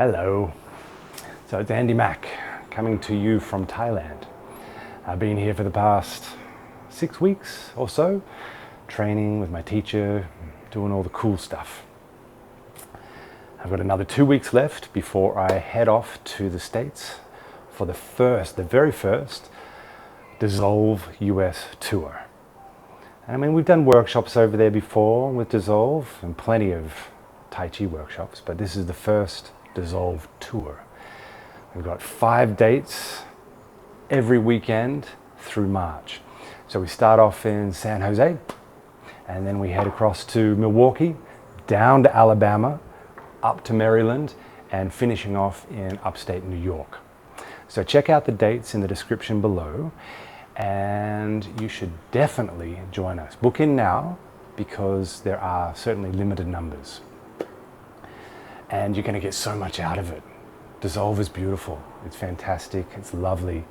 Hello. So it's Andy Mack coming to you from Thailand. I've been here for the past 6 weeks or so, training with my teacher, doing all the cool stuff. I've got another 2 weeks left before I head off to the States for the very first Dissolve U.S. Tour. I mean, we've done workshops over there before with Dissolve and plenty of Tai Chi workshops, but this is the first Dissolve Tour. We've got 5 dates every weekend through March. So we start off in San Jose, and then we head across to Milwaukee, down to Alabama, up to Maryland, and finishing off in upstate New York. So check out the dates in the description below, and you should definitely join us. Book in now, because there are certainly limited numbers. And you're going to get so much out of it. Dissolve is beautiful. It's fantastic. It's lovely.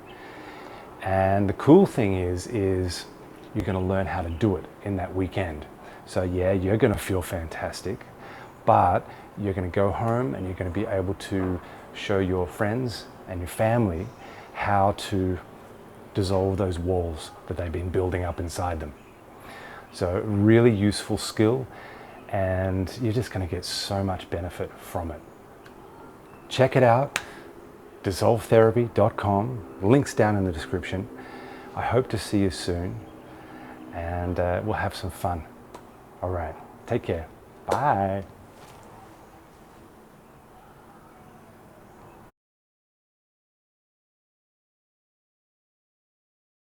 And the cool thing is you're going to learn how to do it in that weekend. So yeah, you're going to feel fantastic, but you're going to go home and you're going to be able to show your friends and your family how to dissolve those walls that they've been building up inside them. So really useful skill, and you're just going to get so much benefit from it. Check it out, dissolvetherapy.com, links down in the description. I hope to see you soon, and we'll have some fun. All right, take care. Bye.